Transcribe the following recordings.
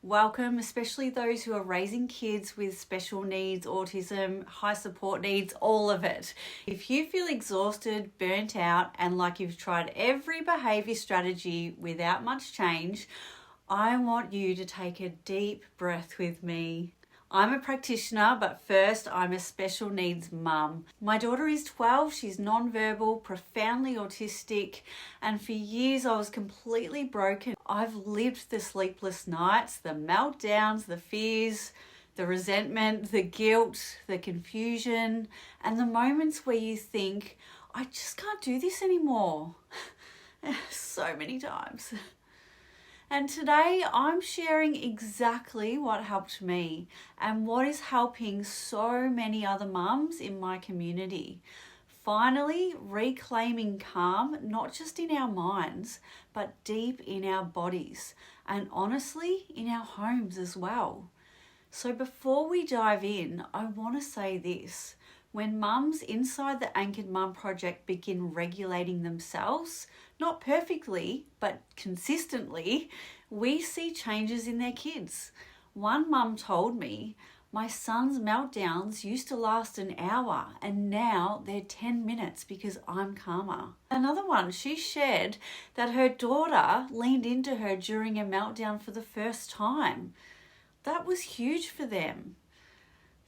welcome, especially those who are raising kids with special needs, autism, high support needs, all of it. If you feel exhausted, burnt out, and like you've tried every behaviour strategy without much change, I want you to take a deep breath with me. I'm a practitioner, but first I'm a special needs mum. My daughter is 12, she's nonverbal, profoundly autistic, and for years I was completely broken. I've lived the sleepless nights, the meltdowns, the fears, the resentment, the guilt, the confusion, and the moments where you think, I just can't do this anymore. So many times. And today I'm sharing exactly what helped me and what is helping so many other mums in my community. Finally, reclaiming calm, not just in our minds, but deep in our bodies and honestly in our homes as well. So before we dive in, I want to say this. When mums inside the Anchored Mum Project begin regulating themselves, not perfectly, but consistently, we see changes in their kids. One mum told me, my son's meltdowns used to last an hour and now they're 10 minutes because I'm calmer. Another one, she shared that her daughter leaned into her during a meltdown for the first time. That was huge for them.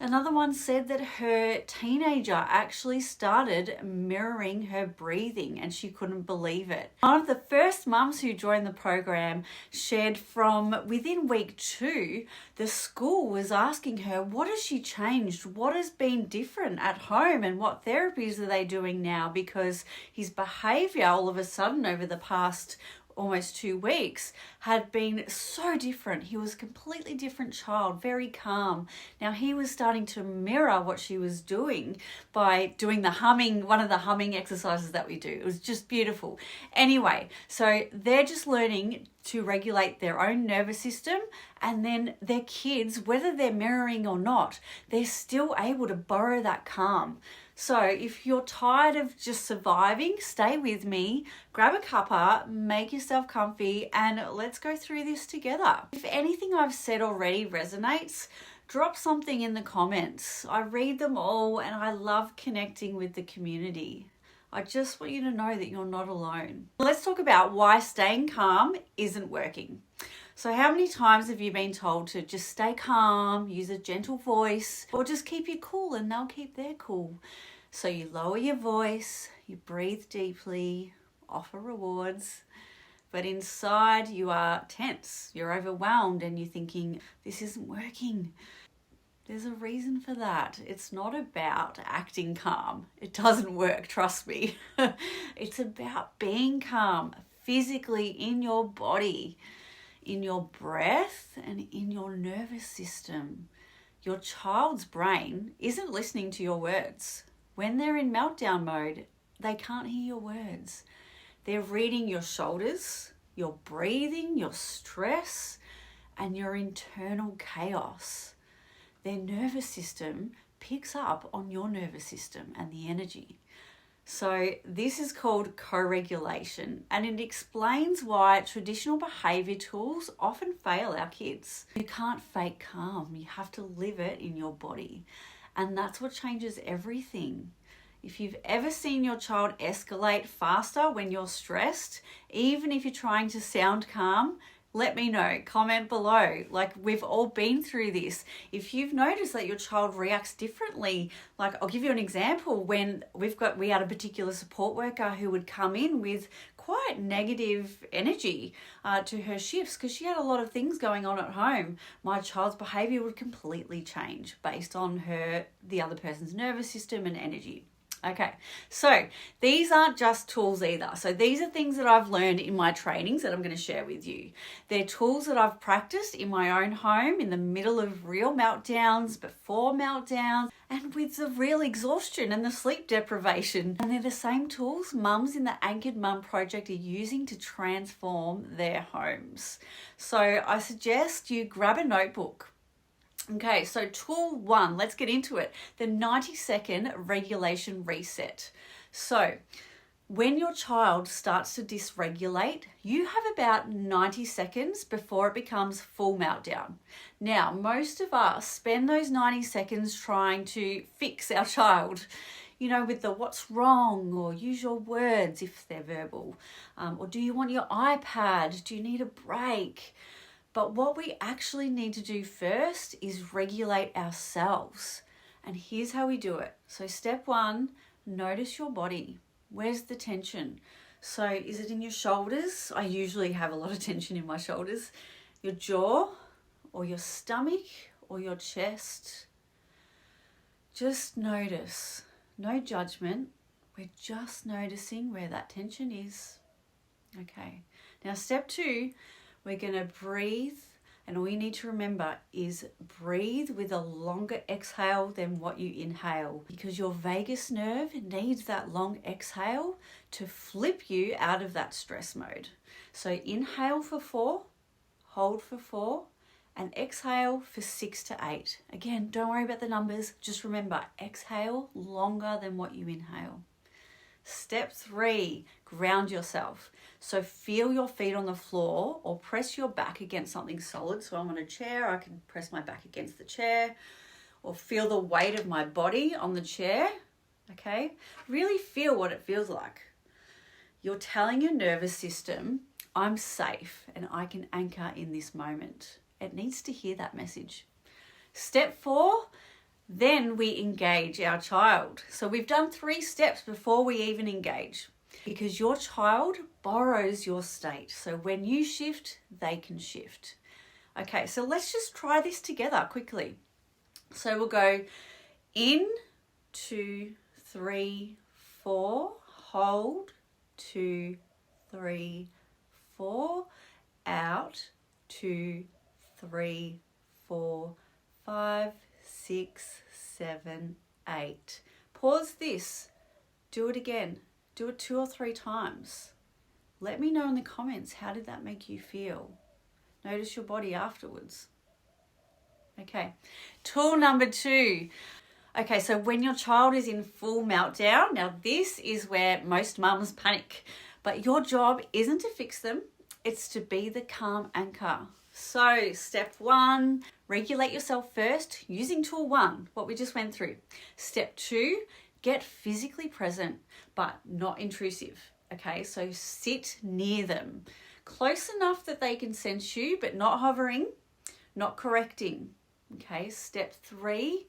Another one said that her teenager actually started mirroring her breathing and she couldn't believe it. One of the first mums who joined the program shared from within week 2, the school was asking her, what has she changed? What has been different at home and what therapies are they doing now? Because his behaviour all of a sudden over the past almost 2 weeks had been so different. He was a completely different child, very calm. Now he was starting to mirror what she was doing by doing the humming, one of the humming exercises that we do. It was just beautiful. Anyway, so they're just learning to regulate their own nervous system, and then their kids, whether they're mirroring or not, they're still able to borrow that calm. So if you're tired of just surviving, stay with me, grab a cuppa, make yourself comfy, and let's go through this together. If anything I've said already resonates, drop something in the comments. I read them all and I love connecting with the community. I just want you to know that you're not alone. Let's talk about why staying calm isn't working. So how many times have you been told to just stay calm, use a gentle voice, or just keep you cool and they'll keep their cool? So you lower your voice, you breathe deeply, offer rewards, but inside you are tense, you're overwhelmed and you're thinking, this isn't working. There's a reason for that. It's not about acting calm. It doesn't work, trust me. It's about being calm physically in your body, in your breath and in your nervous system. Your child's brain isn't listening to your words. When they're in meltdown mode, they can't hear your words. They're reading your shoulders, your breathing, your stress, and your internal chaos. Their nervous system picks up on your nervous system and the energy. So this is called co-regulation, and it explains why traditional behaviour tools often fail our kids. You can't fake calm, you have to live it in your body. And that's what changes everything. If you've ever seen your child escalate faster when you're stressed, even if you're trying to sound calm, let me know, comment below. Like, we've all been through this. If you've noticed that your child reacts differently, like I'll give you an example. When we had a particular support worker who would come in with quite negative energy to her shifts because she had a lot of things going on at home. My child's behaviour would completely change based on the other person's nervous system and energy. Okay, so these aren't just tools either. So these are things that I've learned in my trainings that I'm going to share with you. They're tools that I've practiced in my own home in the middle of real meltdowns, before meltdowns, and with the real exhaustion and the sleep deprivation. And they're the same tools mums in the Anchored Mum Project are using to transform their homes. So I suggest you grab a notebook. Okay, so tool 1, let's get into it. The 90-second regulation reset. So When your child starts to dysregulate, you have about 90 seconds before it becomes full meltdown. Now, most of us spend those 90 seconds trying to fix our child, with the what's wrong, or use your words if they're verbal, or do you want your iPad? Do you need a break? But what we actually need to do first is regulate ourselves. And here's how we do it. So step 1, notice your body. Where's the tension? So is it in your shoulders? I usually have a lot of tension in my shoulders. Your jaw, or your stomach, or your chest. Just notice. No judgment. We're just noticing where that tension is. Okay. Now step 2, we're going to breathe. And all you need to remember is breathe with a longer exhale than what you inhale, because your vagus nerve needs that long exhale to flip you out of that stress mode. So inhale for 4, hold for 4, and exhale for 6 to 8. Again, don't worry about the numbers. Just remember, exhale longer than what you inhale. Step 3, ground yourself. So feel your feet on the floor or press your back against something solid. So I'm on a chair, I can press my back against the chair, or feel the weight of my body on the chair. Okay, really feel what it feels like. You're telling your nervous system, I'm safe and I can anchor in this moment. It needs to hear that message. Step 4, then we engage our child. So we've done 3 steps before we even engage, because your child borrows your state. So when you shift, they can shift. Okay, so let's just try this together quickly. So we'll go in, 2, 3, 4, hold, 2, 3, 4, out, 2, 3, 4, 5, 6, 7, 8. Pause this. Do it again. Do it 2 or 3 times. Let me know in the comments, how did that make you feel? Notice your body afterwards. Okay, tool number 2. Okay, so when your child is in full meltdown, now this is where most mums panic, but your job isn't to fix them, it's to be the calm anchor. So step 1, regulate yourself first using tool 1, what we just went through. Step 2, get physically present, but not intrusive. Okay, so sit near them, close enough that they can sense you, but not hovering, not correcting. Okay, step 3,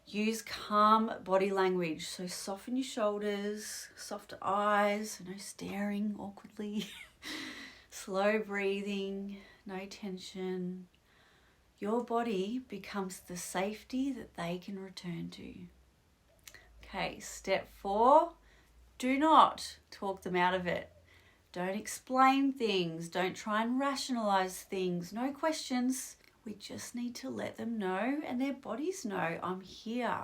use calm body language. So soften your shoulders, softer eyes, no staring awkwardly, slow breathing, no tension. Your body becomes the safety that they can return to. Okay, step 4, do not talk them out of it. Don't explain things. Don't try and rationalize things. No questions. We just need to let them know, and their bodies know, I'm here.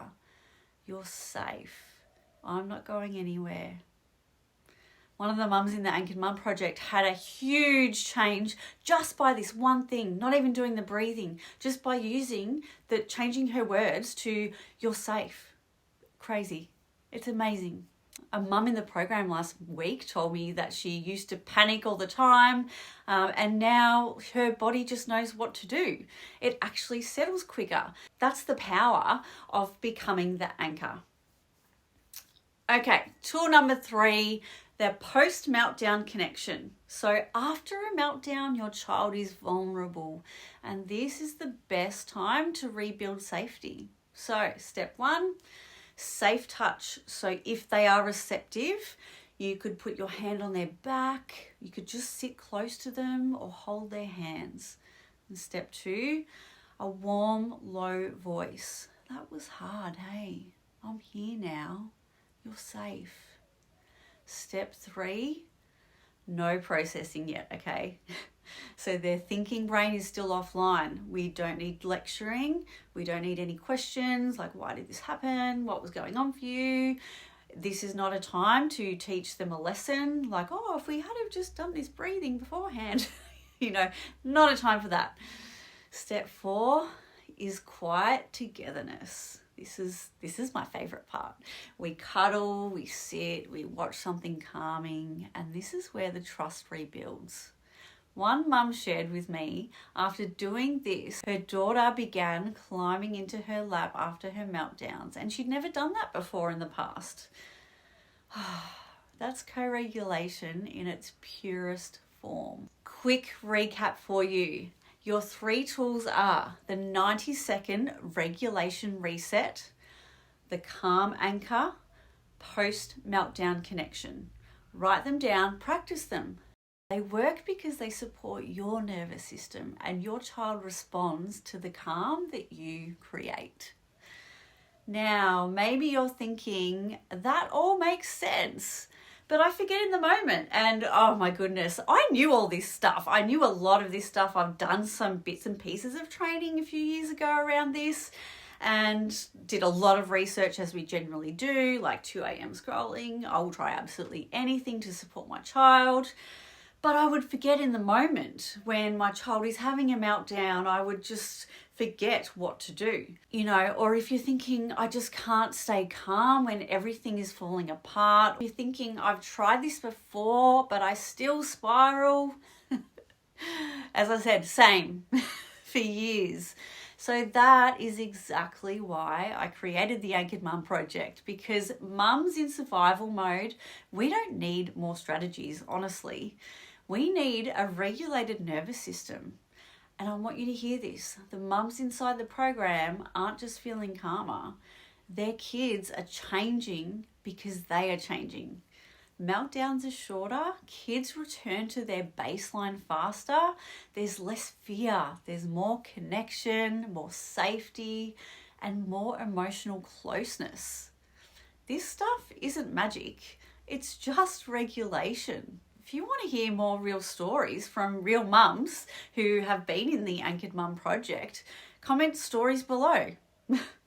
You're safe. I'm not going anywhere. One of the mums in the Anchored Mum Project had a huge change just by this one thing, not even doing the breathing, just by changing her words to, you're safe. Crazy. It's amazing. A mum in the program last week told me that she used to panic all the time, and now her body just knows what to do. It actually settles quicker. That's the power of becoming the anchor. Okay, tool number 3, the post-meltdown connection. So after a meltdown, your child is vulnerable, and this is the best time to rebuild safety. So step 1, safe touch. So if they are receptive, you could put your hand on their back, you could just sit close to them or hold their hands. And step 2, a warm, low voice. That was hard, hey? I'm here now. You're safe. Step 3, no processing yet, okay? So their thinking brain is still offline. We don't need lecturing. We don't need any questions like, why did this happen? What was going on for you? This is not a time to teach them a lesson like, oh, if we had have just done this breathing beforehand, not a time for that. Step 4 is quiet togetherness. This is my favorite part. We cuddle, we sit, we watch something calming, and this is where the trust rebuilds. One mum shared with me, after doing this, her daughter began climbing into her lap after her meltdowns, and she'd never done that before in the past. That's co-regulation in its purest form. Quick recap for you. Your 3 tools are the 90-second regulation reset, the calm anchor, post-meltdown connection. Write them down, practice them. They work because they support your nervous system and your child responds to the calm that you create. Now, maybe you're thinking, that all makes sense, but I forget in the moment. And oh my goodness, I knew all this stuff. I knew a lot of this stuff. I've done some bits and pieces of training a few years ago around this and did a lot of research, as we generally do, like 2 a.m. scrolling. I will try absolutely anything to support my child. But I would forget in the moment when my child is having a meltdown. I would just forget what to do, or if you're thinking, I just can't stay calm when everything is falling apart. You're thinking, I've tried this before, but I still spiral. As I said, same for years. So that is exactly why I created the Anchored Mum Project, because mums in survival mode, we don't need more strategies, honestly. We need a regulated nervous system. And I want you to hear this. The mums inside the program aren't just feeling calmer. Their kids are changing because they are changing. Meltdowns are shorter. Kids return to their baseline faster. There's less fear. There's more connection, more safety, and more emotional closeness. This stuff isn't magic. It's just regulation. If you want to hear more real stories from real mums who have been in the Anchored Mum Project, comment stories below.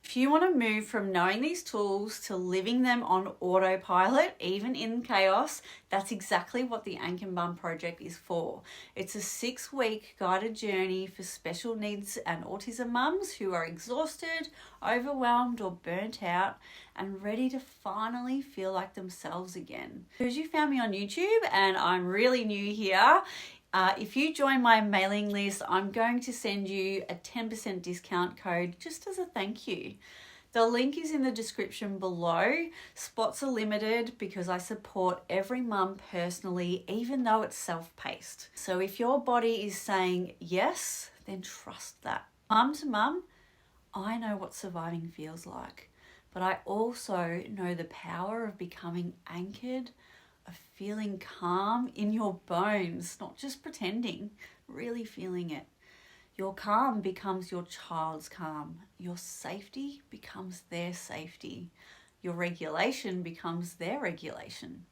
If you want to move from knowing these tools to living them on autopilot, even in chaos, that's exactly what the Anchored Mum Project is for. It's a 6-week guided journey for special needs and autism mums who are exhausted, overwhelmed, or burnt out and ready to finally feel like themselves again. Because you found me on YouTube and I'm really new here, if you join my mailing list, I'm going to send you a 10% discount code just as a thank you. The link is in the description below. Spots are limited because I support every mum personally, even though it's self-paced. So if your body is saying yes, then trust that. Mum to mum, I know what surviving feels like, but I also know the power of becoming anchored, of feeling calm in your bones, not just pretending, really feeling it. Your calm becomes your child's calm. Your safety becomes their safety. Your regulation becomes their regulation.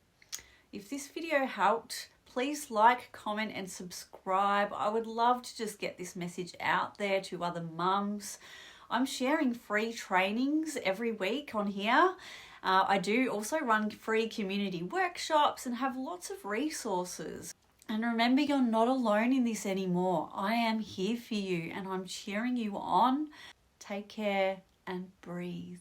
If this video helped, please like, comment and subscribe. I would love to just get this message out there to other mums. I'm sharing free trainings every week on here. I do also run free community workshops and have lots of resources. And remember, you're not alone in this anymore. I am here for you and I'm cheering you on. Take care and breathe.